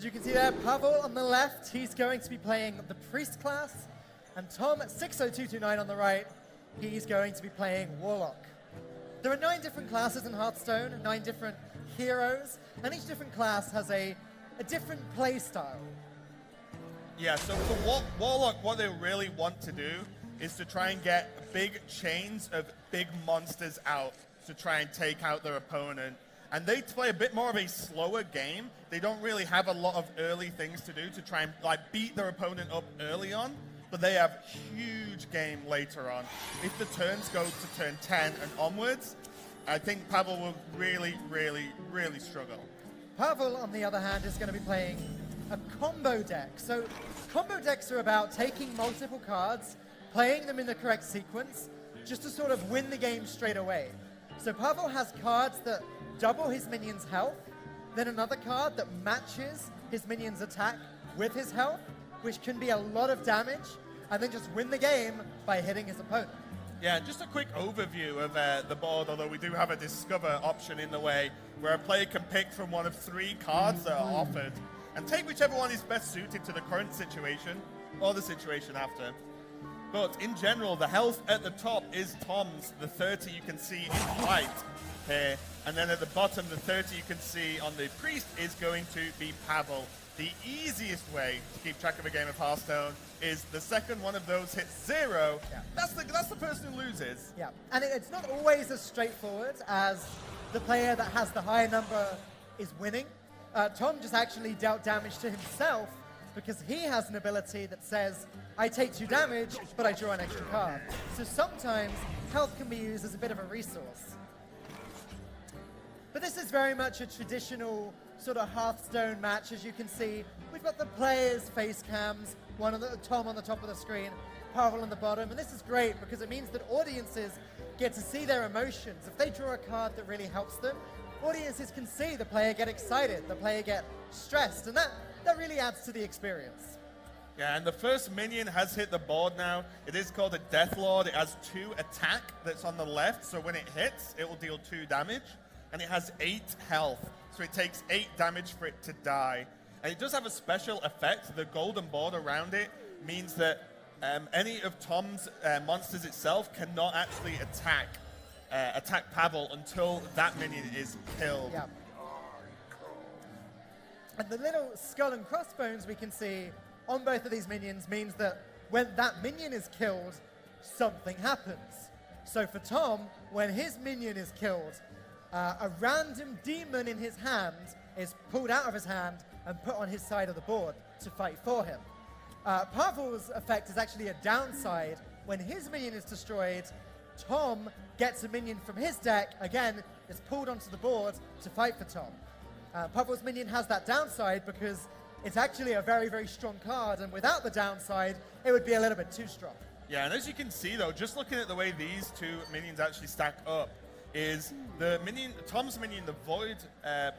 as you can see there, Pavel on the left, he's going to be playing the Priest class, and Tom60229 on the right, he's going to be playing Warlock. There are 9 different classes in Hearthstone, 9 different heroes, and each different class has a different play style. Yeah, so for Warlock, what they really want to do is to try and get big chains of big monsters out to try and take out their opponent. And they play a bit more of a slower game. They don't really have a lot of early things to do to try and beat their opponent up early on, but they have huge game later on. If the turns go to turn 10 and onwards, I think Pavel will really, really, really struggle. Pavel, on the other hand, is going to be playing a combo deck. So combo decks are about taking multiple cards, playing them in the correct sequence, just to sort of win the game straight away. So Pavel has cards that double his minion's health, then another card that matches his minion's attack with his health, which can be a lot of damage, and then just win the game by hitting his opponent. Yeah, just a quick overview of the board, although we do have a discover option in the way, where a player can pick from one of 3 cards that are offered, and take whichever one is best suited to the current situation, or the situation after. But in general, the health at the top is Tom's, the 30 you can see in white here. And then at the bottom, the 30 you can see on the Priest is going to be Pavel. The easiest way to keep track of a game of Hearthstone is the second one of those hits 0. Yeah. That's the person who loses. Yeah, and it's not always as straightforward as the player that has the higher number is winning. Tom just actually dealt damage to himself because he has an ability that says, I take 2 damage, but I draw an extra card. So sometimes health can be used as a bit of a resource. But this is very much a traditional sort of Hearthstone match. As you can see, we've got the players' face cams, Tom on the top of the screen, Pavel on the bottom, and this is great because it means that audiences get to see their emotions. If they draw a card that really helps them, audiences can see the player get excited, the player get stressed, and that really adds to the experience. Yeah, and the first minion has hit the board now. It is called a Death Lord. It has 2 attack that's on the left, so when it hits, it will deal 2 damage. And it has 8 health, so it takes 8 damage for it to die. And it does have a special effect. The golden border around it means that any of Tom's monsters itself cannot actually attack Pavel until that minion is killed. Yeah. And the little skull and crossbones we can see on both of these minions means that when that minion is killed, something happens. So for Tom, when his minion is killed, a random demon in his hand is pulled out of his hand and put on his side of the board to fight for him. Pavel's effect is actually a downside. When his minion is destroyed, Tom gets a minion from his deck, again, is pulled onto the board to fight for Tom. Pavel's minion has that downside because it's actually a very, very strong card, and without the downside, it would be a little bit too strong. Yeah, and as you can see though, just looking at the way these 2 minions actually stack up, is the minion, Tom's minion, the Void, I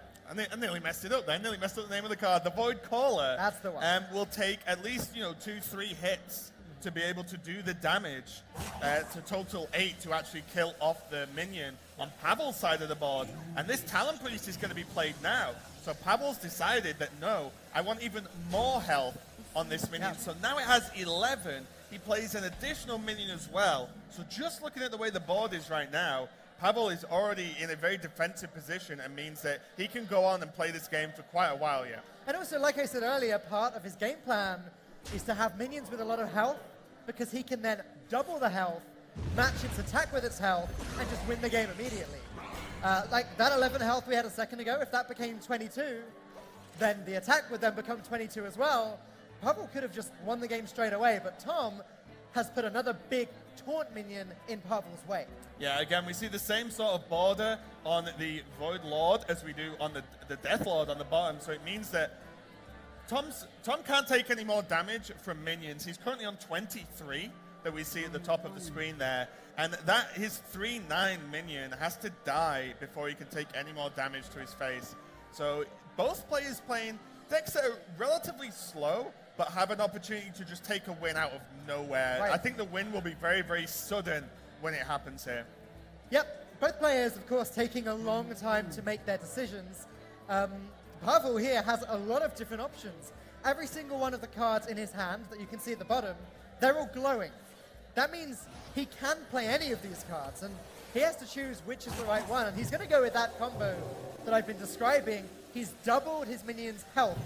nearly messed it up then, nearly messed up the name of the card, the Void Caller. That's the one. Will take at least, 2-3 hits to be able to do the damage, to total 8 to actually kill off the minion on Pavel's side of the board. And this Talon Priest is going to be played now. So Pavel's decided that no, I want even more health on this minion. Yeah. So now it has 11. He plays an additional minion as well. So just looking at the way the board is right now, Pavel is already in a very defensive position and means that he can go on and play this game for quite a while yet. And also, like I said earlier, part of his game plan is to have minions with a lot of health because he can then double the health, match its attack with its health, and just win the game immediately. Like that 11 health we had a second ago, if that became 22, then the attack would then become 22 as well. Pavel could have just won the game straight away, but Tom has put another big taunt minion in Pavel's way. Yeah, again, we see the same sort of border on the Void Lord as we do on the Death Lord on the bottom, so it means that Tom can't take any more damage from minions. He's currently on 23 that we see at the top of the screen there, and that his 3/9 minion has to die before he can take any more damage to his face. So both players playing decks that are relatively slow, but have an opportunity to just take a win out of nowhere. Right. I think the win will be very, very sudden when it happens here. Yep, both players, of course, taking a long time to make their decisions. Pavel here has a lot of different options. Every single one of the cards in his hand that you can see at the bottom, they're all glowing. That means he can play any of these cards, and he has to choose which is the right one, and he's going to go with that combo that I've been describing. He's doubled his minion's health,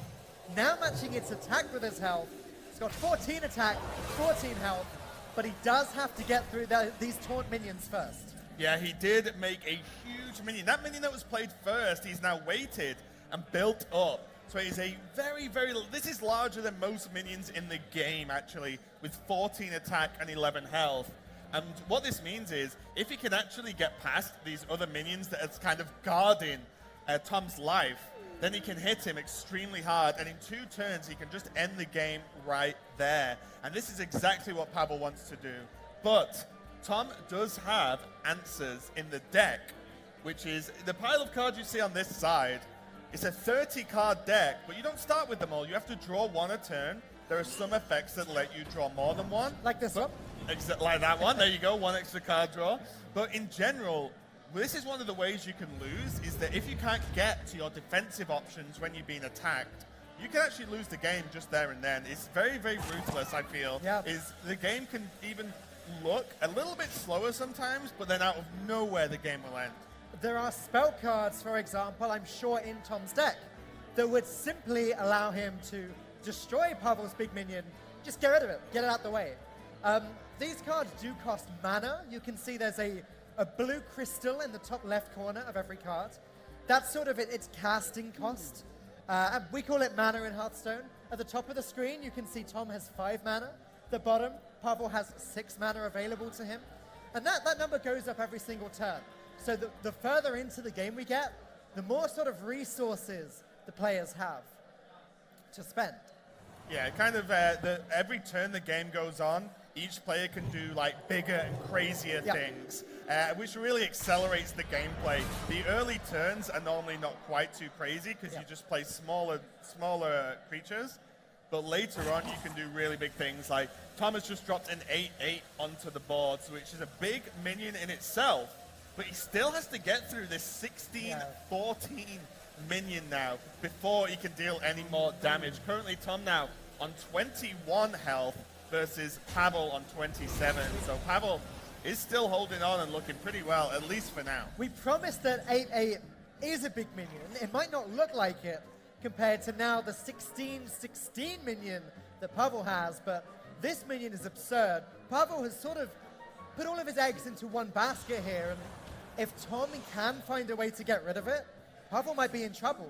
now matching its attack with his health. He's got 14 attack, 14 health, but he does have to get through these taunt minions first. Yeah, he did make a huge minion. That minion that was played first, he's now waited and built up. So it is a very, this is larger than most minions in the game, actually, with 14 attack and 11 health. And what this means is, if he can actually get past these other minions that are kind of guarding Tom's life, then he can hit him extremely hard, and in 2 turns, he can just end the game right there. And this is exactly what Pavel wants to do. But Tom does have answers in the deck, which is the pile of cards you see on this side. It's a 30-card deck, but you don't start with them all. You have to draw 1 a turn. There are some effects that let you draw more than 1. Like this one? Like that one. There you go, 1 extra card draw. But in general, this is one of the ways you can lose, is that if you can't get to your defensive options when you're being attacked, you can actually lose the game just there and then. It's very, very ruthless, I feel. Yeah. Is the game can even look a little bit slower sometimes, but then out of nowhere, the game will end. There are spell cards, for example, I'm sure in Tom's deck, that would simply allow him to destroy Pavel's big minion. Just get rid of it, get it out the way. These cards do cost mana. You can see there's a blue crystal in the top left corner of every card. That's sort of its casting cost. And we call it mana in Hearthstone. At the top of the screen, you can see Tom has 5 mana. The bottom, Pavel has 6 mana available to him. And that number goes up every single turn. So the further into the game we get, the more sort of resources the players have to spend. Yeah, kind of every turn the game goes on, each player can do like bigger and crazier things, which really accelerates the gameplay. The early turns are normally not quite too crazy because you just play smaller creatures, but later on you can do really big things. Like Tom has just dropped an 8/8 onto the board, which is a big minion in itself, but he still has to get through this 16-14 minion now before he can deal any more damage. Currently Tom now on 21 health versus Pavel on 27. So Pavel is still holding on and looking pretty well, at least for now. We promised that 8/8 is a big minion. It might not look like it compared to now the 16-16 minion that Pavel has, but this minion is absurd. Pavel has sort of put all of his eggs into one basket here, and if Tom can find a way to get rid of it, Pavel might be in trouble.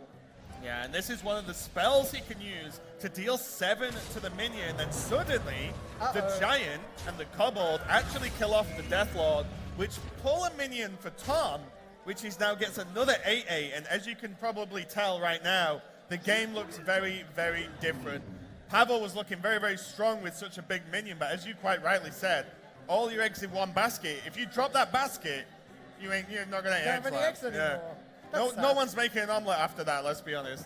Yeah, and this is one of the spells he can use to deal 7 to the minion, then suddenly the Giant and the Kobold actually kill off the Deathlord, which pull a minion for Tom, which he now gets another 8/8, and as you can probably tell right now, the game looks very, very different. Pavel was looking very, very strong with such a big minion, but as you quite rightly said, all your eggs in one basket. If you drop that basket, you're not going to Don't have any eggs anymore. No one's making an omelet after that, let's be honest.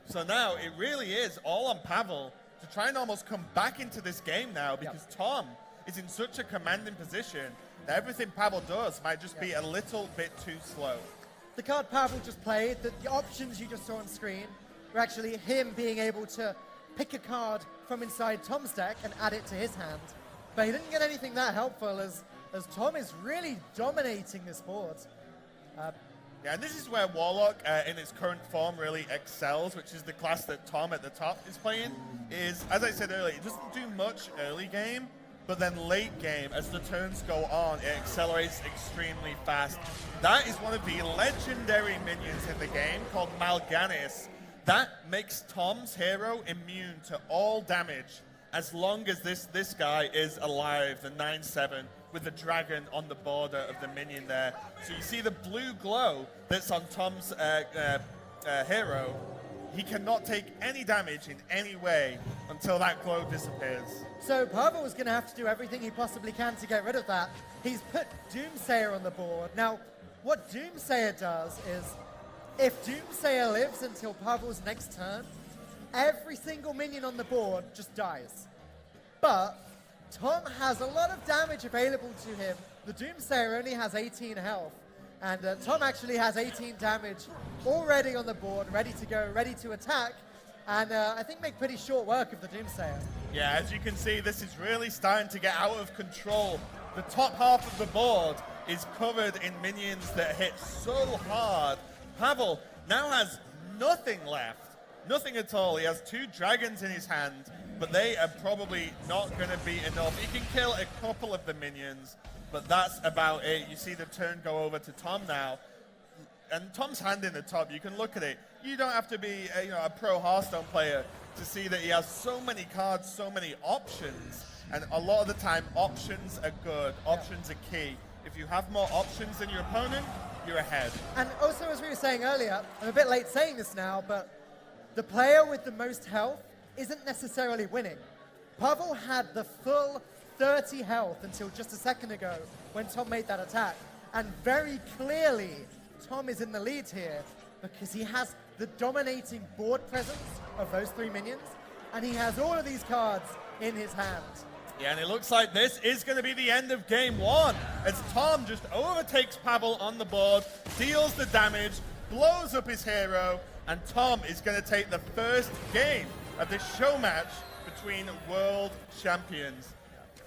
So now it really is all on Pavel to try and almost come back into this game now, because Tom is in such a commanding position that everything Pavel does might just be a little bit too slow. The card Pavel just played, the options you just saw on screen, were actually him being able to pick a card from inside Tom's deck and add it to his hand. But he didn't get anything that helpful as Tom is really dominating this board. Yeah, and this is where Warlock, in its current form, really excels, which is the class that Tom at the top is playing. Is, as I said earlier, it doesn't do much early game, but then late game, as the turns go on, it accelerates extremely fast. That is one of the legendary minions in the game called Mal'Ganis. That makes Tom's hero immune to all damage as long as this guy is alive, the 9/7. With the dragon on the border of the minion there. So you see the blue glow that's on Tom's hero. He cannot take any damage in any way until that glow disappears. So Pavel is going to have to do everything he possibly can to get rid of that. He's put Doomsayer on the board. Now, what Doomsayer does is, if Doomsayer lives until Pavel's next turn, every single minion on the board just dies. But Tom has a lot of damage available to him. The Doomsayer only has 18 health. And Tom actually has 18 damage already on the board, ready to go, ready to attack, and I think make pretty short work of the Doomsayer. Yeah, as you can see, this is really starting to get out of control. The top half of the board is covered in minions that hit so hard. Pavel now has nothing left. Nothing at all. He has 2 dragons in his hand, but they are probably not going to be enough. He can kill a couple of the minions, but that's about it. You see the turn go over to Tom now. And Tom's hand in the top, you can look at it. You don't have to be a pro Hearthstone player to see that he has so many cards, so many options. And a lot of the time, options are good. Options are key. If you have more options than your opponent, you're ahead. And also, as we were saying earlier, I'm a bit late saying this now, but the player with the most health isn't necessarily winning. Pavel had the full 30 health until just a second ago when Tom made that attack. And very clearly, Tom is in the lead here because he has the dominating board presence of those 3 minions, and he has all of these cards in his hand. Yeah, and it looks like this is going to be the end of game 1 as Tom just overtakes Pavel on the board, deals the damage, blows up his hero, and Tom is going to take the first game of this show match between world champions.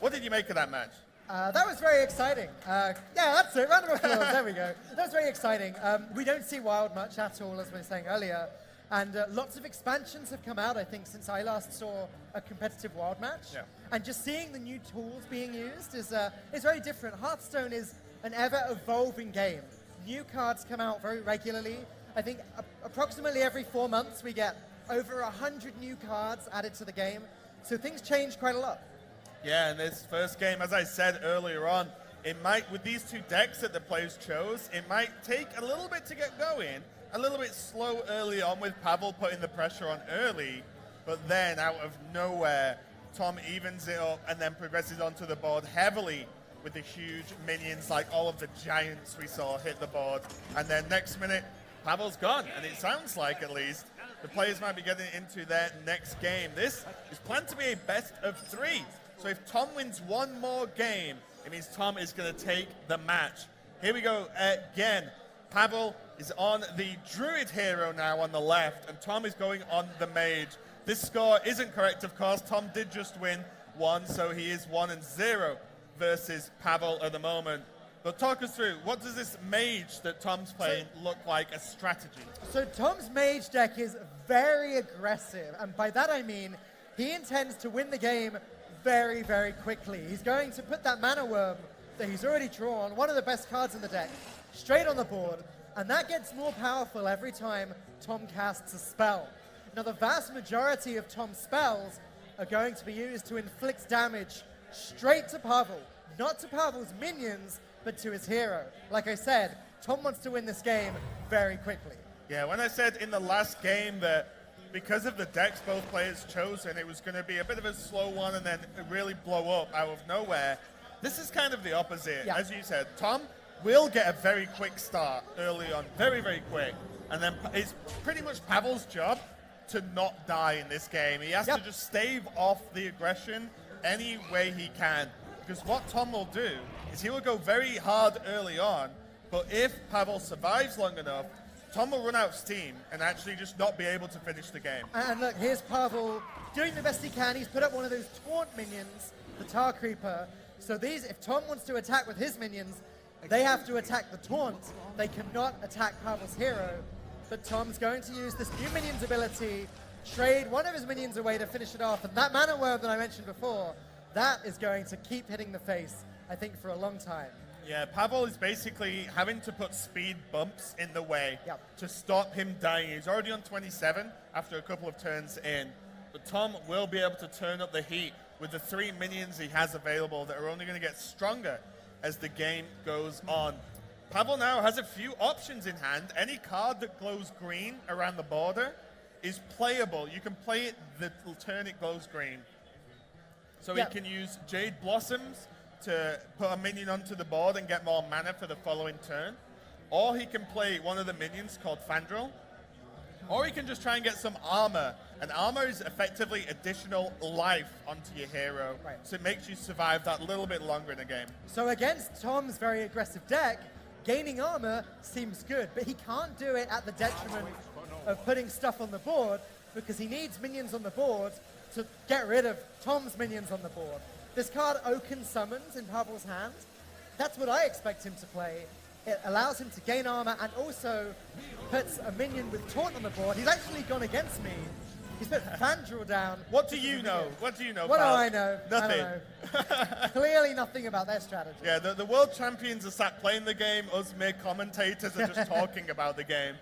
What did you make of that match? That was very exciting. Yeah, that's it. Round of applause. There we go. That was very exciting. We don't see Wild much at all, as we were saying earlier. And lots of expansions have come out, I think, since I last saw a competitive Wild match. Yeah. And just seeing the new tools being used is very different. Hearthstone is an ever-evolving game. New cards come out very regularly. I think approximately every 4 months we get over 100 new cards added to the game. So things change quite a lot. Yeah, and this first game, as I said earlier on, it might, with these 2 decks that the players chose, it might take a little bit to get going, a little bit slow early on with Pavel putting the pressure on early, but then out of nowhere, Tom evens it up and then progresses onto the board heavily with the huge minions, like all of the giants we saw hit the board. And then next minute, Pavel's gone, and it sounds like, at least, the players might be getting into their next game. This is planned to be a best of 3. So if Tom wins 1 more game, it means Tom is going to take the match. Here we go again. Pavel is on the Druid hero now on the left, and Tom is going on the Mage. This score isn't correct, of course. Tom did just win 1, so he is 1-0 versus Pavel at the moment. But talk us through, what does this Mage that Tom's playing look like a strategy? So Tom's Mage deck is very aggressive, and by that I mean he intends to win the game very, very quickly. He's going to put that Mana Worm that he's already drawn, one of the best cards in the deck, straight on the board, and that gets more powerful every time Tom casts a spell. Now, the vast majority of Tom's spells are going to be used to inflict damage straight to Pavel, not to Pavel's minions, but to his hero. Like I said, Tom wants to win this game very quickly. Yeah, when I said in the last game that because of the decks both players chose, and it was going to be a bit of a slow one and then really blow up out of nowhere, this is kind of the opposite. Yeah. As you said, Tom will get a very quick start early on, very, very quick. And then it's pretty much Pavel's job to not die in this game. He has to just stave off the aggression any way he can. Because what Tom will do is he will go very hard early on, but if Pavel survives long enough, Tom will run out of steam and actually just not be able to finish the game. And look, here's Pavel doing the best he can. He's put up one of those taunt minions, the Tar Creeper. So these, if Tom wants to attack with his minions, they have to attack the taunt. They cannot attack Pavel's hero. But Tom's going to use this new minion's ability, trade one of his minions away to finish it off. And that Mana Worm that I mentioned before, that is going to keep hitting the face, I think, for a long time. Yeah, Pavel is basically having to put speed bumps in the way to stop him dying. He's already on 27 after a couple of turns in. But Tom will be able to turn up the heat with the 3 minions he has available that are only going to get stronger as the game goes on. Pavel now has a few options in hand. Any card that glows green around the border is playable. You can play it the turn it glows green. So he can use Jade Blossoms to put a minion onto the board and get more mana for the following turn. Or he can play one of the minions called Fandral. Or he can just try and get some armor. And armor is effectively additional life onto your hero. Right. So it makes you survive that little bit longer in the game. So against Tom's very aggressive deck, gaining armor seems good, but he can't do it at the detriment of putting stuff on the board, because he needs minions on the board to get rid of Tom's minions on the board. This card, Oaken Summons, in Pavel's hand, that's what I expect him to play. It allows him to gain armor and also puts a minion with Taunt on the board. He's actually gone against me. He's put Fandral down. What do you know? What do you know, What do pal? I know? Nothing. I don't know. Clearly nothing about their strategy. Yeah, the world champions are sat playing the game. Us mere commentators are just talking about the game.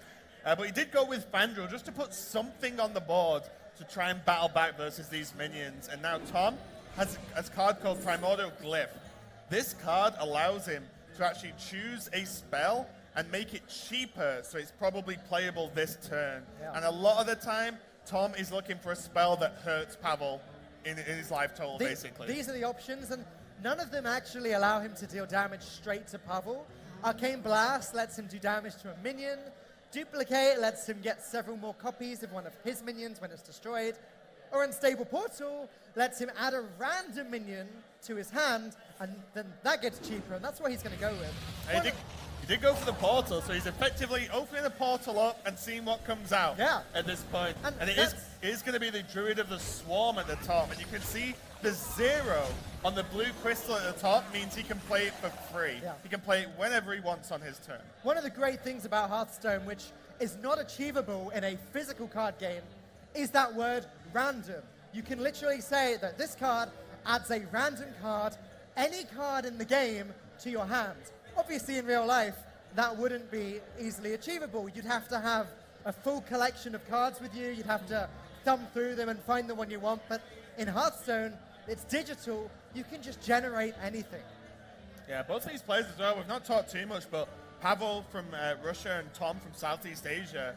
But he did go with Fandral just to put something on the board to try and battle back versus these minions. And now Tom has a card called Primordial Glyph. This card allows him to actually choose a spell and make it cheaper, so it's probably playable this turn. Yeah. And a lot of the time, Tom is looking for a spell that hurts Pavel in his life total, basically. These are the options, and none of them actually allow him to deal damage straight to Pavel. Arcane Blast lets him do damage to a minion. Duplicate lets him get several more copies of one of his minions when it's destroyed. Or Unstable Portal lets him add a random minion to his hand, and then that gets cheaper, and that's what he's going to go with. He did go for the portal, so he's effectively opening the portal up and seeing what comes out at this point. And it is going to be the Druid of the Swarm at the top, and you can see the 0 on the blue crystal at the top means he can play it for free. Yeah. He can play it whenever he wants on his turn. One of the great things about Hearthstone, which is not achievable in a physical card game, is that word random. You can literally say that this card adds a random card, any card in the game, to your hand. Obviously, in real life, that wouldn't be easily achievable. You'd have to have a full collection of cards with you. You'd have to thumb through them and find the one you want. But in Hearthstone, it's digital. You can just generate anything. Yeah, both of these players as well, we've not talked too much, but Pavel from Russia and Tom from Southeast Asia.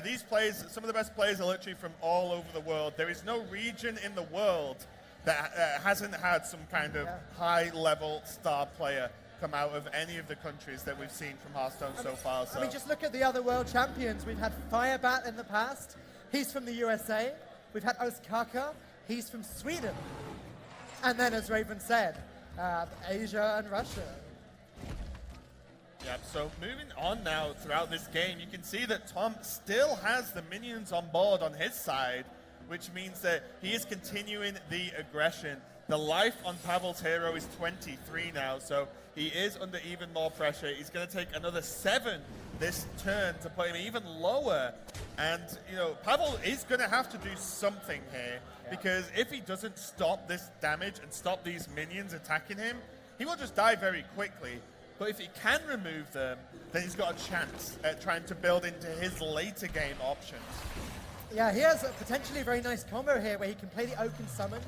These players, some of the best players are literally from all over the world. There is no region in the world that hasn't had some kind of high-level star player come out of any of the countries that we've seen from Hearthstone so far. So. I mean, just look at the other world champions. We've had Firebat in the past. He's from the USA. We've had Ostkaka. He's from Sweden. And then, as Raven said, Asia and Russia. Yep, so moving on now throughout this game, you can see that Tom still has the minions on board on his side, which means that he is continuing the aggression. The life on Pavel's hero is 23 now, so he is under even more pressure. He's going to take another 7 this turn to put him even lower. And, you know, Pavel is going to have to do something here, because if he doesn't stop this damage and stop these minions attacking him, he will just die very quickly. But if he can remove them, then he's got a chance at trying to build into his later game options. Yeah, he has a potentially very nice combo here where he can play the Oaken Summons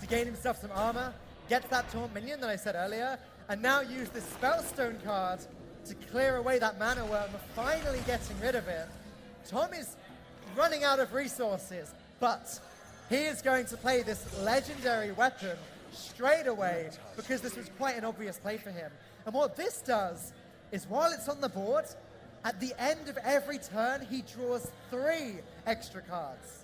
to gain himself some armor, get that Taunt minion that I said earlier, and now use this Spellstone card to clear away that Mana Worm, finally getting rid of it. Tom is running out of resources, but he is going to play this legendary weapon straight away because this was quite an obvious play for him. And what this does is, while it's on the board, at the end of every turn, he draws 3 extra cards.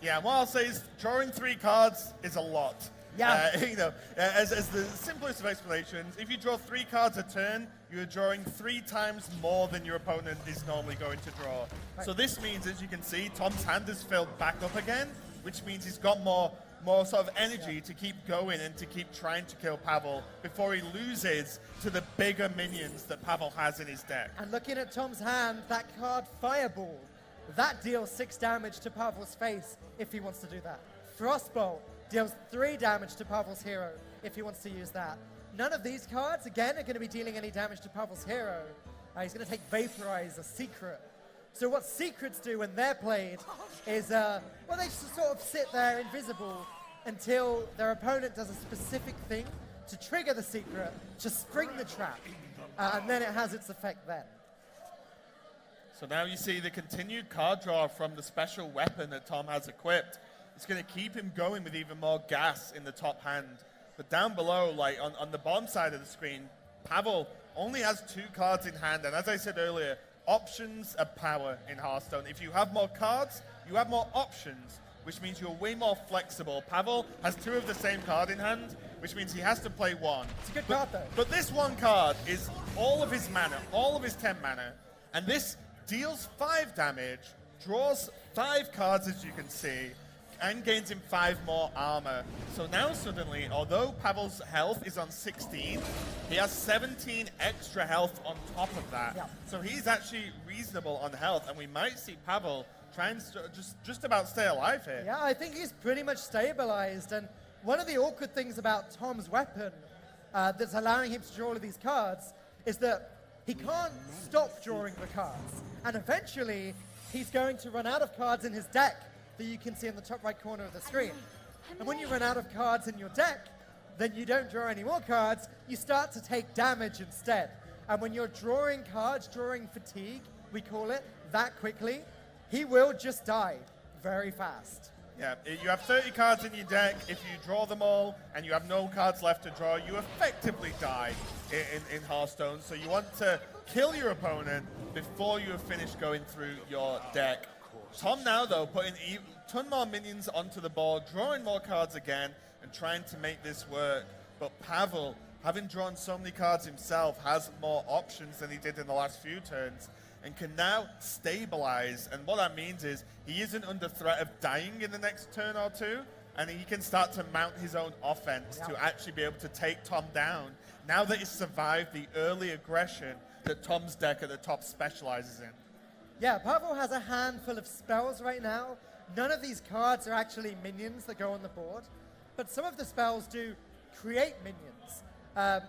Yeah, what I'll say is drawing 3 cards is a lot. Yeah. You know, as the simplest of explanations, if you draw 3 cards a turn, you're drawing 3 times more than your opponent is normally going to draw. Right. So this means, as you can see, Tom's hand is filled back up again, which means he's got more sort of energy to keep going and to keep trying to kill Pavel before he loses to the bigger minions that Pavel has in his deck. And looking at Tom's hand, that card Fireball, that deals 6 damage to Pavel's face if he wants to do that. Frostbolt deals 3 damage to Pavel's hero if he wants to use that. None of these cards, again, are going to be dealing any damage to Pavel's hero. He's going to take Vaporize, a secret. So what secrets do when they're played is, well, they just sort of sit there invisible until their opponent does a specific thing to trigger the secret, to spring the trap, and then it has its effect then. So now you see the continued card draw from the special weapon that Tom has equipped. It's going to keep him going with even more gas in the top hand. But down below, like on the bottom side of the screen, Pavel only has 2 cards in hand, and as I said earlier, options are power in Hearthstone. If you have more cards, you have more options which means you're way more flexible. Pavel has 2 of the same card in hand, which means he has to play 1. It's a good card, though. But this 1 card is all of his mana, all of his 10 mana, and this deals 5 damage, draws 5 cards, as you can see, and gains him 5 more armor. So now suddenly, although Pavel's health is on 16, he has 17 extra health on top of that. Yeah. So he's actually reasonable on health, and we might see Pavel try and just about stay alive here. Yeah, I think he's pretty much stabilized. And one of the awkward things about Tom's weapon that's allowing him to draw all of these cards is that he can't stop drawing the cards. And eventually, he's going to run out of cards in his deck that you can see in the top right corner of the screen. And when you run out of cards in your deck, then you don't draw any more cards, you start to take damage instead. And when you're drawing cards, drawing fatigue, we call it, that quickly, he will just die very fast. Yeah, you have 30 cards in your deck. If you draw them all and you have no cards left to draw, you effectively die in Hearthstone. So you want to kill your opponent before you have finished going through your deck. Tom now, though, putting a ton more minions onto the board, drawing more cards again, and trying to make this work. But Pavel, having drawn so many cards himself, has more options than he did in the last few turns, and can now stabilize. And what that means is he isn't under threat of dying in the next turn or 2, and he can start to mount his own offense to actually be able to take Tom down, now that he's survived the early aggression that Tom's deck at the top specializes in. Yeah, Pavel has a handful of spells right now. None of these cards are actually minions that go on the board, but some of the spells do create minions.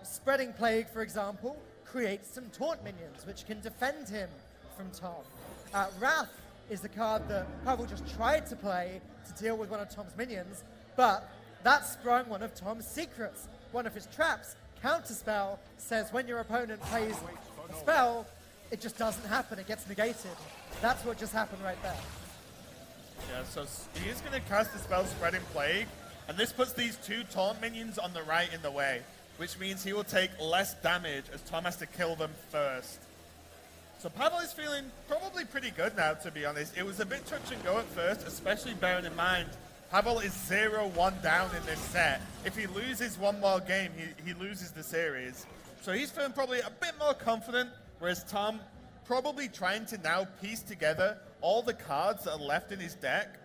Spreading Plague, for example, creates some taunt minions, which can defend him from Tom. Wrath is the card that Pavel just tried to play to deal with one of Tom's minions, but that sprung one of Tom's secrets. One of his traps, Counterspell, says when your opponent plays a spell, it just doesn't happen, it gets negated. That's what just happened right there. Yeah, so he is going to cast the spell Spreading Plague, and this puts these 2 taunt minions on the right in the way, which means he will take less damage as Tom has to kill them first. So Pavel is feeling probably pretty good now, to be honest. It was a bit touch and go at first, especially bearing in mind Pavel is 0-1 down in this set. If he loses one more game, he loses the series. So he's feeling probably a bit more confident, whereas Tom probably trying to now piece together all the cards that are left in his deck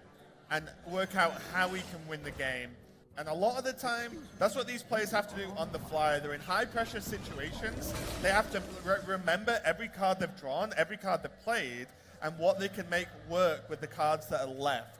and work out how he can win the game. And a lot of the time, that's what these players have to do on the fly. They're in high-pressure situations. They have to remember every card they've drawn, every card they've played, and what they can make work with the cards that are left.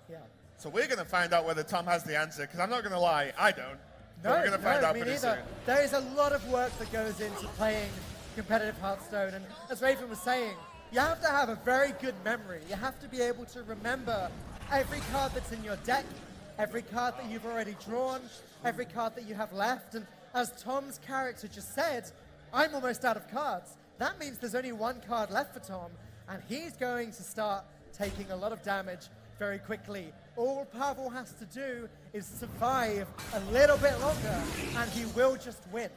Yeah. So we're going to find out whether Tom has the answer, because I'm not going to lie, I don't. No, we're going to find out pretty soon. There is a lot of work that goes into playing competitive Hearthstone, and as Raven was saying, you have to have a very good memory. You have to be able to remember every card that's in your deck, every card that you've already drawn, every card that you have left. And as Tom's character just said, I'm almost out of cards. That means there's only 1 card left for Tom, and he's going to start taking a lot of damage very quickly. All Pavel has to do is survive a little bit longer, and he will just win.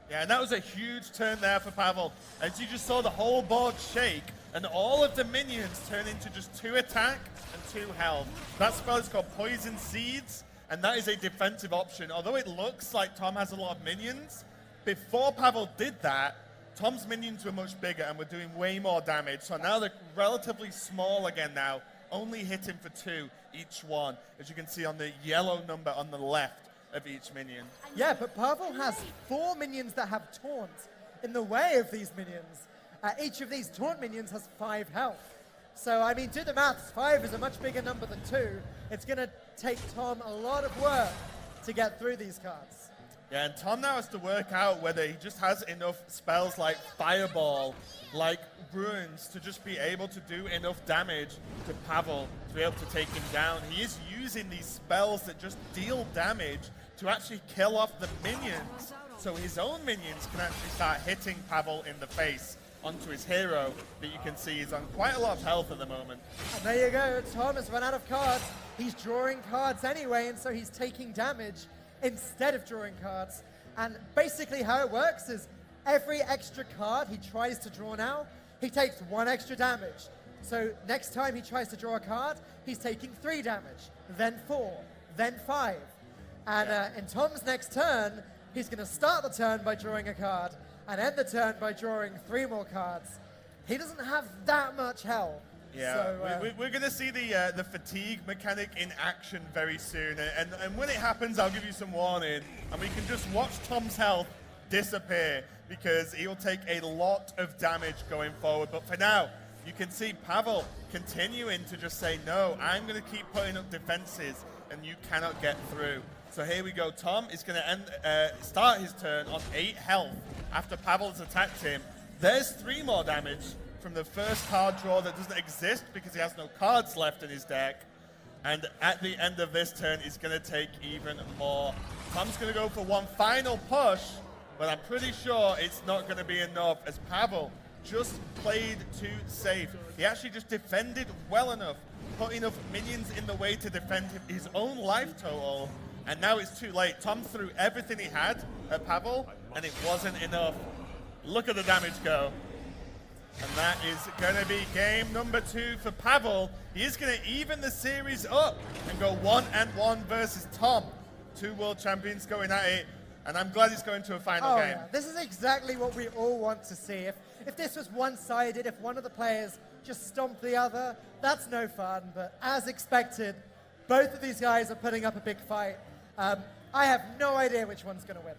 Yeah, and that was a huge turn there for Pavel. As you just saw the whole board shake, and all of the minions turn into just 2 attack and 2 health. That spell is called Poison Seeds, and that is a defensive option. Although it looks like Tom has a lot of minions, before Pavel did that, Tom's minions were much bigger and were doing way more damage. So now they're relatively small again now, only hitting for 2 each one, as you can see on the yellow number on the left of each minion. Yeah, but Pavel has 4 minions that have taunt in the way of these minions. Each of these taunt minions has 5 health. So, I mean, do the maths. 5 is a much bigger number than 2. It's going to take Tom a lot of work to get through these cards. Yeah, and Tom now has to work out whether he just has enough spells like Fireball, like Ruins, to just be able to do enough damage to Pavel to be able to take him down. He is using these spells that just deal damage to actually kill off the minions, so his own minions can actually start hitting Pavel in the face onto his hero that you can see is on quite a lot of health at the moment. And there you go, Tom has run out of cards. He's drawing cards anyway, and so he's taking damage instead of drawing cards. And basically how it works is every extra card he tries to draw now, he takes 1 extra damage. So next time he tries to draw a card, he's taking 3 damage, then 4, then 5. And in Tom's next turn, he's going to start the turn by drawing a card and end the turn by drawing 3 more cards. He doesn't have that much health. Yeah, so, we're going to see the fatigue mechanic in action very soon. And when it happens, I'll give you some warning. And we can just watch Tom's health disappear because he'll take a lot of damage going forward. But for now, you can see Pavel continuing to just say, no, I'm going to keep putting up defenses and you cannot get through. So here we go. Tom is going to start his turn on 8 health after Pavel has attacked him. There's 3 more damage from the first card draw that doesn't exist because he has no cards left in his deck. And at the end of this turn, he's going to take even more. Tom's going to go for one final push, but I'm pretty sure it's not going to be enough as Pavel just played too safe. He actually just defended well enough, put enough minions in the way to defend his own life total, and now it's too late. Tom threw everything he had at Pavel, and it wasn't enough. Look at the damage go. And that is going to be game number 2 for Pavel. He is going to even the series up and go 1-1 versus Tom. 2 world champions going at it, and I'm glad it's going to a final game. Yeah. This is exactly what we all want to see. If this was one-sided, if one of the players just stomped the other, that's no fun. But as expected, both of these guys are putting up a big fight. I have no idea which one's going to win.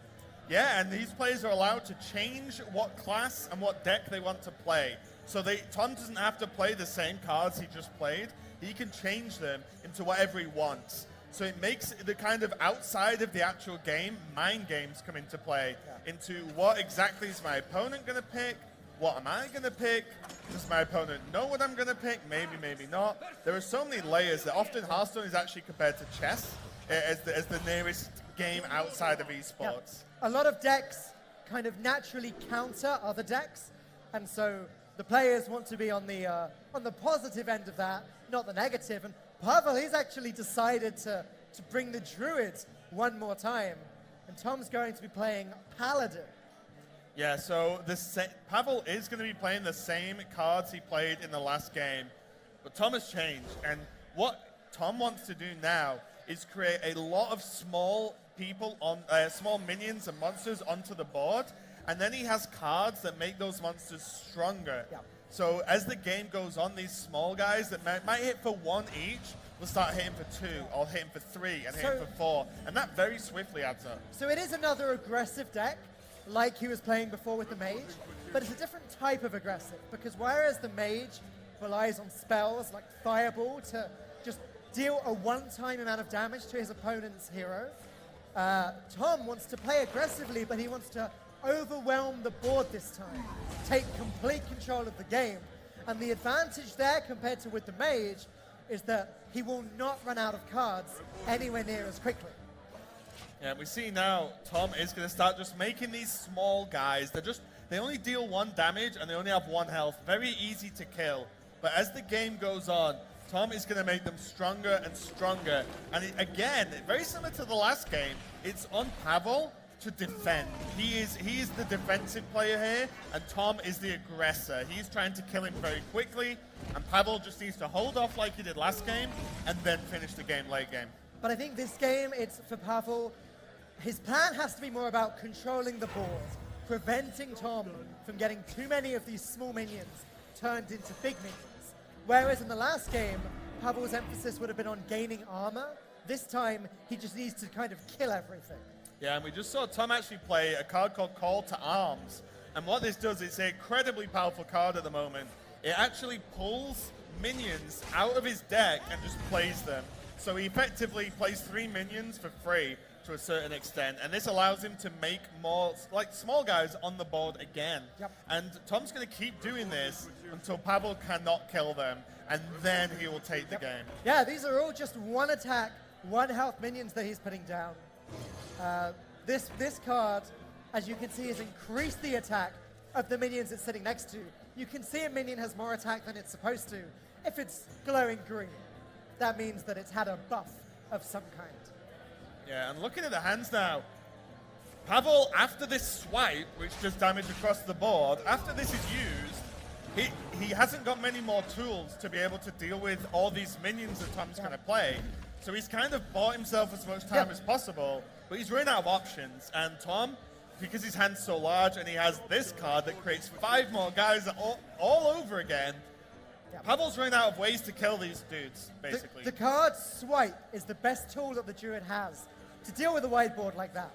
Yeah, and these players are allowed to change what class and what deck they want to play. So Tom doesn't have to play the same cards he just played. He can change them into whatever he wants. So it makes the kind of outside of the actual game, mind games come into play. Into what exactly is my opponent going to pick? What am I going to pick? Does my opponent know what I'm going to pick? Maybe, maybe not. There are so many layers that often Hearthstone is actually compared to chess as the nearest game outside of esports. Yeah. A lot of decks kind of naturally counter other decks, and so the players want to be on the positive end of that, not the negative. And Pavel, he's actually decided to bring the Druid one more time, and Tom's going to be playing Paladin. Yeah, so Pavel is going to be playing the same cards he played in the last game, but Tom has changed, and what Tom wants to do now is create a lot of small people on small minions and monsters onto the board, and then he has cards that make those monsters stronger. Yeah. So as the game goes on, these small guys that might hit for 1 each will start hitting for 2, or hitting for 3, and hitting for 4, and that very swiftly adds up. So it is another aggressive deck, like he was playing before with the Mage, but it's a different type of aggressive, because whereas the Mage relies on spells like Fireball to just deal a one-time amount of damage to his opponent's hero, Tom wants to play aggressively, but he wants to overwhelm the board this time, take complete control of the game. And the advantage there compared to with the Mage is that he will not run out of cards anywhere near as quickly. Yeah, we see now Tom is going to start just making these small guys. They only deal 1 damage and they only have 1 health. Very easy to kill. But as the game goes on, Tom is going to make them stronger and stronger. And again, very similar to the last game, it's on Pavel to defend. He is the defensive player here, and Tom is the aggressor. He's trying to kill him very quickly, and Pavel just needs to hold off like he did last game, and then finish the game late game. But I think this game, it's for Pavel, his plan has to be more about controlling the board, preventing Tom from getting too many of these small minions turned into big minions. Whereas in the last game, Pavel's emphasis would have been on gaining armor. This time, he just needs to kind of kill everything. Yeah, and we just saw Tom actually play a card called Call to Arms. And what this does, it's an incredibly powerful card at the moment. It actually pulls minions out of his deck and just plays them. So he effectively plays 3 minions for free to a certain extent, and this allows him to make more like small guys on the board again. Yep. And Tom's going to keep doing this until Pavel cannot kill them, and then he will take the game. Yeah, these are all just 1 attack, 1 health minions that he's putting down. This card, as you can see, has increased the attack of the minions it's sitting next to. You can see a minion has more attack than it's supposed to. If it's glowing green, that means that it's had a buff of some kind. Yeah, and looking at the hands now, Pavel, after this swipe, which does damage across the board, after this is used, he hasn't got many more tools to be able to deal with all these minions that Tom's going to play. So he's kind of bought himself as much time as possible, but he's running out of options. And Tom, because his hand's so large and he has this card that creates 5 more guys all over again, Pavel's running out of ways to kill these dudes, basically. The card swipe is the best tool that the Druid has to deal with a whiteboard like that.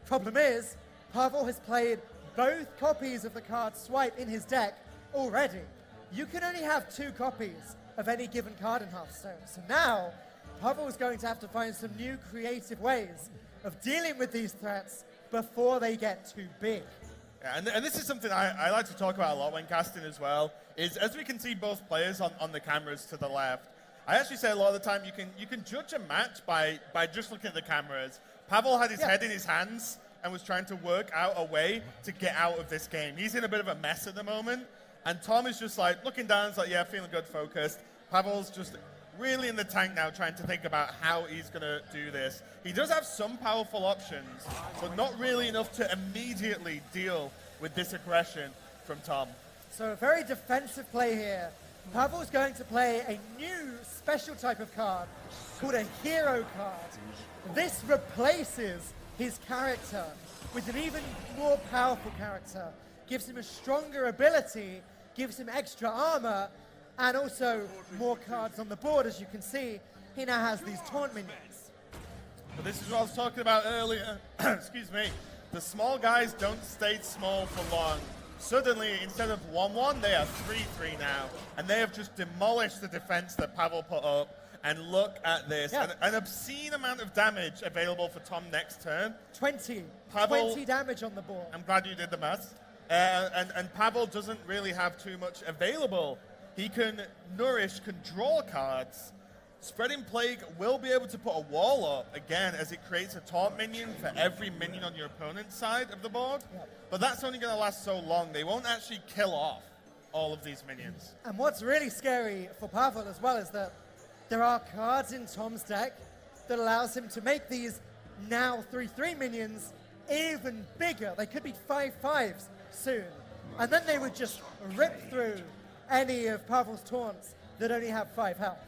Problem is, Pavel has played both copies of the card swipe in his deck already. You can only have 2 copies of any given card in Hearthstone. So now, Pavel is going to have to find some new creative ways of dealing with these threats before they get too big. Yeah, and this is something I like to talk about a lot when casting as well, is as we can see both players on the cameras to the left, I actually say a lot of the time you can judge a match by just looking at the cameras. Pavel had his head in his hands and was trying to work out a way to get out of this game. He's in a bit of a mess at the moment, and Tom is just like looking down, it's like, yeah, feeling good, focused. Pavel's just really in the tank now, trying to think about how he's going to do this. He does have some powerful options, but not really enough to immediately deal with this aggression from Tom. So a very defensive play here. Pavel's going to play a new special type of card called a hero card. This replaces his character with an even more powerful character, gives him a stronger ability, gives him extra armor, and also more cards on the board. As you can see, he now has these taunt minions. But this is what I was talking about earlier. Excuse me. The small guys don't stay small for long. Suddenly, instead of 1-1, they are 3-3 now. And they have just demolished the defense that Pavel put up. And look at this. An obscene amount of damage available for Tom next turn. 20 damage on the board. I'm glad you did the math. And Pavel doesn't really have too much available. He can nourish, can draw cards. Spreading Plague will be able to put a wall up, again, as it creates a taunt minion for every minion on your opponent's side of the board. But that's only going to last so long. They won't actually kill off all of these minions. And what's really scary for Pavel as well is that there are cards in Tom's deck that allows him to make these now 3-3 minions even bigger. They could be 5/5s soon. And then they would just rip through any of Pavel's taunts that only have 5 health.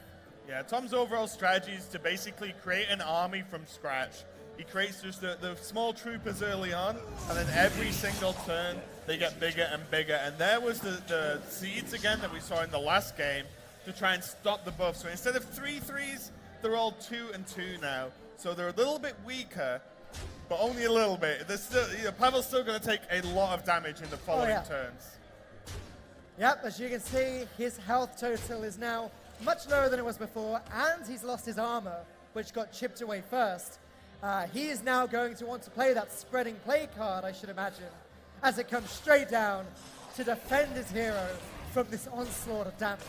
Yeah, Tom's overall strategy is to basically create an army from scratch. He creates just the small troopers early on, and then every single turn they get bigger and bigger. And there was the seeds again that we saw in the last game to try and stop the buff. So instead of 3-3s, they're all 2 and 2 now. So they're a little bit weaker, but only a little bit. There's still, Pavel's still going to take a lot of damage in the following turns. Yep, as you can see, his health total is now much lower than it was before, and he's lost his armor, which got chipped away first. He is now going to want to play that Spreading Plague card, I should imagine, as it comes straight down to defend his hero from this onslaught of damage.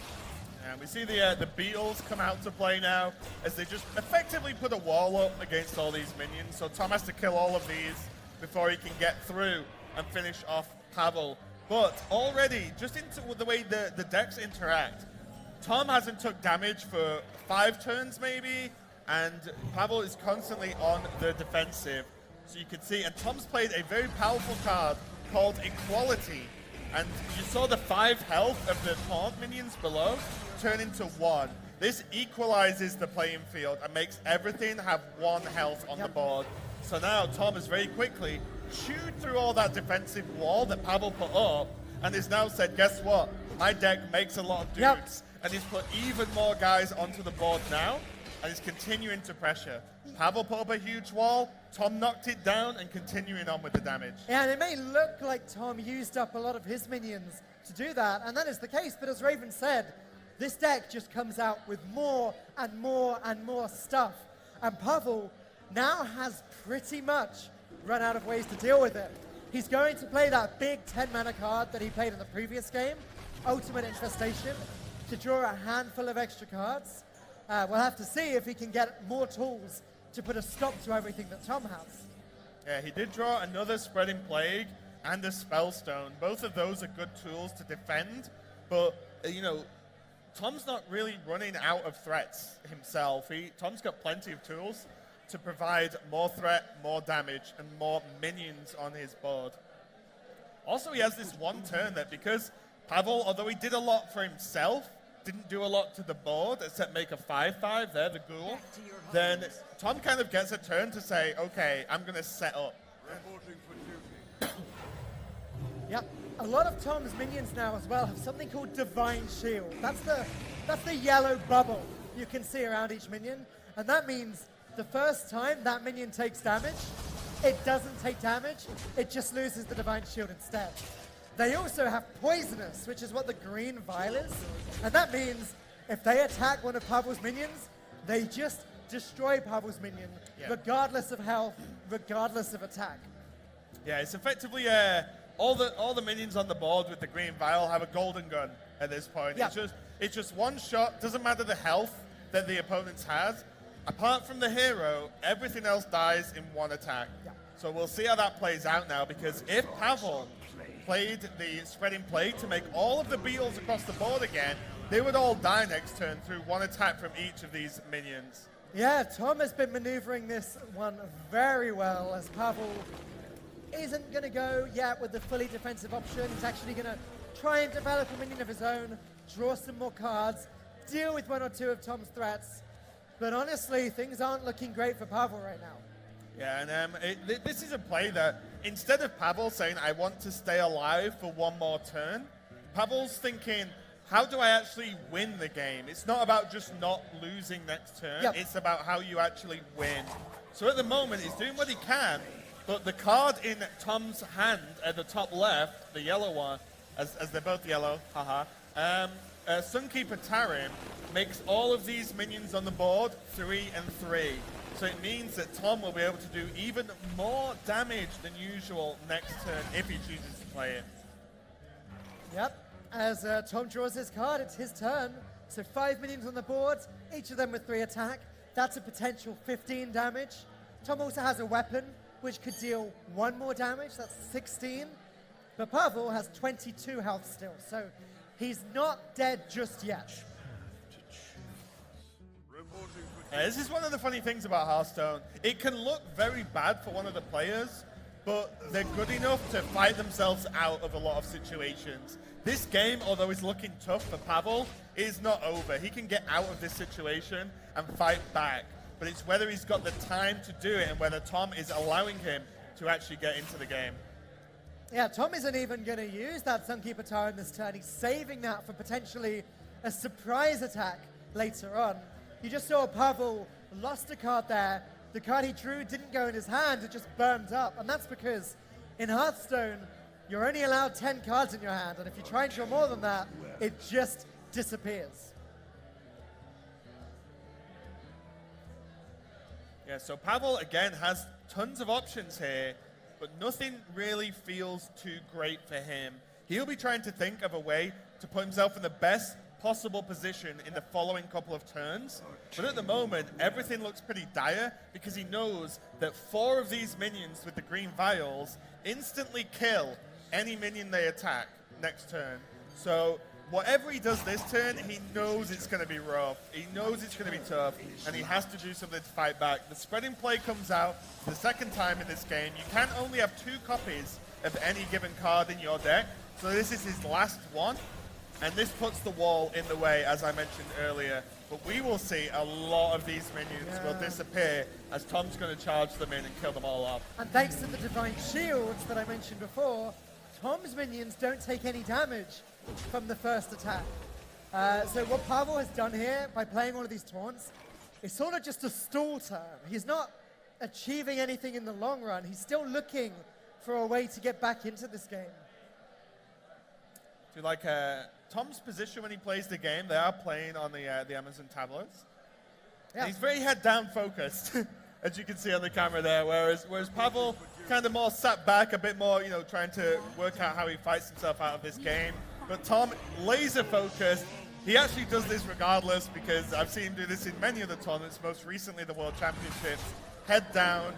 And we see the beetles come out to play now, as they just effectively put a wall up against all these minions. So Tom has to kill all of these before he can get through and finish off Pavel. But already, just into the way the decks interact, Tom hasn't took damage for 5 turns maybe, and Pavel is constantly on the defensive. So you can see, and Tom's played a very powerful card called Equality. And you saw the 5 health of the taunt minions below turn into 1. This equalizes the playing field and makes everything have 1 health on the board. So now Tom has very quickly chewed through all that defensive wall that Pavel put up, and has now said, guess what? My deck makes a lot of dudes. And he's put even more guys onto the board now, and he's continuing to pressure. Pavel put up a huge wall, Tom knocked it down, and continuing on with the damage. Yeah, and it may look like Tom used up a lot of his minions to do that, and that is the case, but as Raven said, this deck just comes out with more and more and more stuff. And Pavel now has pretty much run out of ways to deal with it. He's going to play that big 10-mana card that he played in the previous game, Ultimate Infestation, to draw a handful of extra cards. We'll have to see if he can get more tools to put a stop to everything that Tom has. Yeah, he did draw another Spreading Plague and a Spellstone. Both of those are good tools to defend, but, Tom's not really running out of threats himself. Tom's got plenty of tools to provide more threat, more damage, and more minions on his board. Also, he has this one turn that, because Pavel, although he did a lot for himself, didn't do a lot to the board except make a 5-5 there, the ghoul. Then Tom kind of gets a turn to say, okay, I'm going to set up. Yep. A lot of Tom's minions now as well have something called Divine Shield. That's the yellow bubble you can see around each minion. And that means the first time that minion takes damage, it doesn't take damage, it just loses the Divine Shield instead. They also have Poisonous, which is what the green vial is. And that means if they attack one of Pavel's minions, they just destroy Pavel's minion, regardless of health, regardless of attack. Yeah, it's effectively all the minions on the board with the green vial have a golden gun at this point. Yeah. It's just one shot, doesn't matter the health that the opponent has. Apart from the hero, everything else dies in one attack. Yeah. So we'll see how that plays out now, because if Pavel played the spreading plague to make all of the beetles across the board again, they would all die next turn through one attack from each of these minions. Yeah, Tom has been maneuvering this one very well, as Pavel isn't going to go yet with the fully defensive option. He's actually going to try and develop a minion of his own, draw some more cards, deal with one or two of Tom's threats. But honestly, things aren't looking great for Pavel right now. Yeah, and this is a play that instead of Pavel saying, I want to stay alive for one more turn, Pavel's thinking, how do I actually win the game? It's not about just not losing next turn, it's about how you actually win. So at the moment, he's doing what he can, but the card in Tom's hand at the top left, the yellow one, as they're both yellow, haha, Sunkeeper Tarim makes all of these minions on the board 3 and 3. So it means that Tom will be able to do even more damage than usual next turn if he chooses to play it. Yep, as Tom draws his card, it's his turn. So 5 minions on the board, each of them with 3 attack. That's a potential 15 damage. Tom also has a weapon, which could deal 1 more damage, that's 16. But Pavel has 22 health still, so he's not dead just yet. This is one of the funny things about Hearthstone. It can look very bad for one of the players, but they're good enough to fight themselves out of a lot of situations. This game, although it's looking tough for Pavel, is not over. He can get out of this situation and fight back, but it's whether he's got the time to do it and whether Tom is allowing him to actually get into the game. Yeah, Tom isn't even going to use that Sunkeeper Tower in this turn. He's saving that for potentially a surprise attack later on. You just saw Pavel lost a card there. The card he drew didn't go in his hand, it just burned up. And that's because in Hearthstone, you're only allowed 10 cards in your hand. And if you try and draw more than that, it just disappears. Yeah, so Pavel, again, has tons of options here, but nothing really feels too great for him. He'll be trying to think of a way to put himself in the best possible position in the following couple of turns. But at the moment, everything looks pretty dire because he knows that 4 of these minions with the green vials instantly kill any minion they attack next turn. So whatever he does this turn, he knows it's going to be rough. He knows it's going to be tough, and he has to do something to fight back. The spreading play comes out the second time in this game. You can only have 2 copies of any given card in your deck, so this is his last one. And this puts the wall in the way, as I mentioned earlier. But we will see a lot of these minions will disappear as Tom's going to charge them in and kill them all off. And thanks to the Divine Shields that I mentioned before, Tom's minions don't take any damage from the first attack. So what Pavel has done here by playing all of these taunts is sort of just a stall turn. He's not achieving anything in the long run. He's still looking for a way to get back into this game. Do you like Tom's position when he plays the game? They are playing on the Amazon tablets. Yeah. He's very head-down focused, as you can see on the camera there, whereas Pavel kind of more sat back, a bit more, trying to work out how he fights himself out of this game. But Tom, laser-focused. He actually does this regardless because I've seen him do this in many of the tournaments, most recently the World Championships. Head down.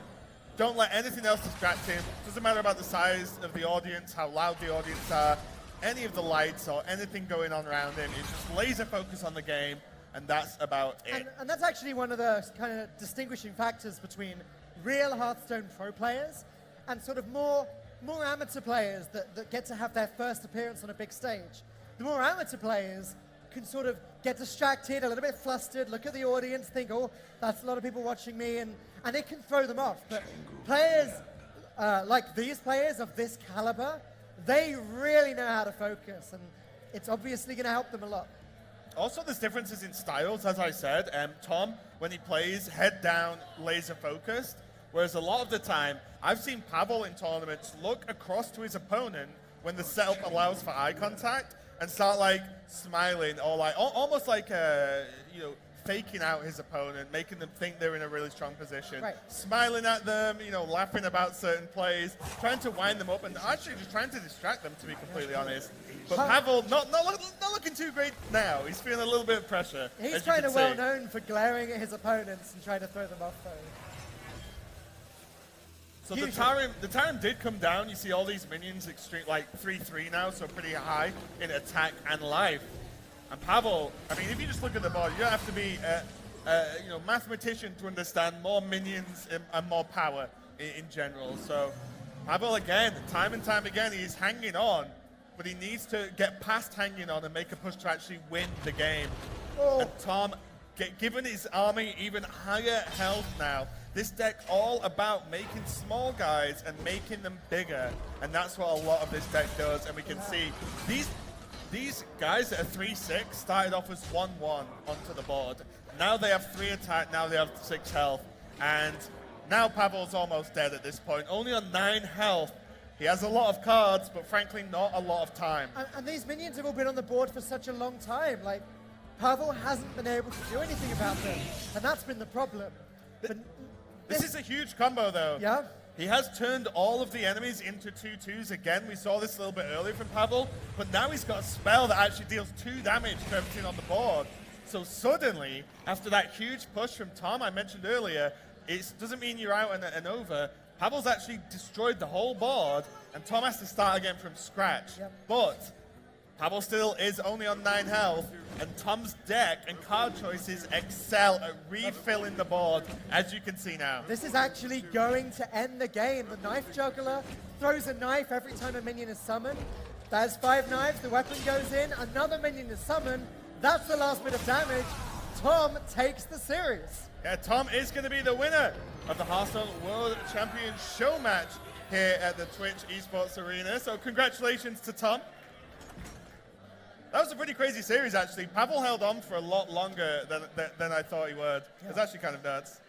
Don't let anything else distract him. Doesn't matter about the size of the audience, how loud the audience are, any of the lights or anything going on around him. He's just laser focused on the game, and that's about it. And that's actually one of the kind of distinguishing factors between real Hearthstone pro players and sort of more amateur players that get to have their first appearance on a big stage. the more amateur players can sort of get distracted, a little bit flustered, look at the audience, think, oh, that's a lot of people watching me, and it can throw them off. But players like these players of this caliber, they really know how to focus, and it's obviously going to help them a lot. Also, there's differences in styles, as I said. Tom, when he plays, head down, laser focused, whereas a lot of the time, I've seen Pavel in tournaments look across to his opponent when the setup allows for eye contact and start like smiling or like almost like faking out his opponent, making them think they're in a really strong position, right. Smiling at them, laughing about certain plays, trying to wind them up, and actually just trying to distract them, to be completely honest. But Pavel, not looking too great now. He's feeling a little bit of pressure. He's kind of well known for glaring at his opponents and trying to throw them off, though. So the Tarim did come down. You see all these minions extreme, like 3-3 now, so pretty high in attack and life. And Pavel, I mean, if you just look at the board, you don't have to be a mathematician to understand more minions and more power in general. So Pavel, again, time and time again, he's hanging on, but he needs to get past hanging on and make a push to actually win the game. Oh. And Tom, given his army even higher health now, this deck all about making small guys and making them bigger, and that's what a lot of this deck does. And we can see these guys that are 3-6 started off as 1-1 onto the board. Now they have 3 attack, now they have 6 health, and now Pavel's almost dead at this point, only on 9 health. He has a lot of cards, but frankly not a lot of time. And these minions have all been on the board for such a long time. Like, Pavel hasn't been able to do anything about them, and that's been the problem. But this is a huge combo, though. Yeah. He has turned all of the enemies into 2/2s again. We saw this a little bit earlier from Pavel, but now he's got a spell that actually deals 2 damage to everything on the board. So suddenly, after that huge push from Tom I mentioned earlier, it doesn't mean you're out and over. Pavel's actually destroyed the whole board, and Tom has to start again from scratch. Yep. But Pavel still is only on 9 health, and Tom's deck and card choices excel at refilling the board, as you can see now. This is actually going to end the game. The Knife Juggler throws a knife every time a minion is summoned. There's 5 knives, the weapon goes in, another minion is summoned. That's the last bit of damage. Tom takes the series. Yeah, Tom is going to be the winner of the Hearthstone World Champion Show match here at the Twitch Esports Arena. So congratulations to Tom. That was a pretty crazy series, actually. Pavel held on for a lot longer than I thought he would. Yeah. It's actually kind of nuts.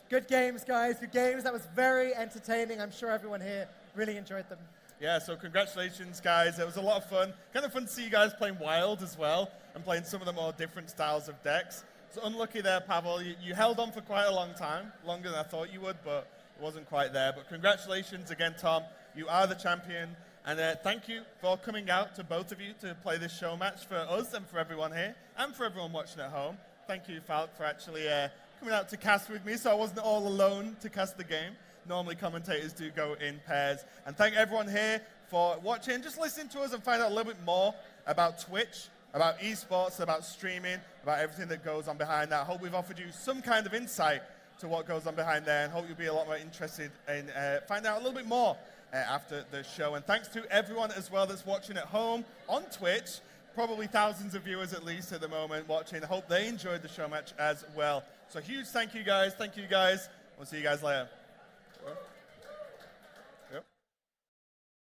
Good games, guys. Good games. That was very entertaining. I'm sure everyone here really enjoyed them. Yeah, so congratulations, guys. It was a lot of fun. Kind of fun to see you guys playing Wild as well and playing some of the more different styles of decks. So unlucky there, Pavel. You held on for quite a long time, longer than I thought you would, but it wasn't quite there. But congratulations again, Tom. You are the champion. And thank you for coming out, to both of you, to play this show match for us and for everyone here, and for everyone watching at home. Thank you, Falk, for actually coming out to cast with me, so I wasn't all alone to cast the game. Normally, commentators do go in pairs. And thank everyone here for watching. Just listen to us and find out a little bit more about Twitch, about esports, about streaming, about everything that goes on behind that. I hope we've offered you some kind of insight to what goes on behind there, and hope you'll be a lot more interested in finding out a little bit more after the show. And thanks to everyone as well that's watching at home on Twitch. Probably thousands of viewers at least at the moment watching. I hope they enjoyed the show match as well. So huge thank you guys. Thank you guys. We'll see you guys later.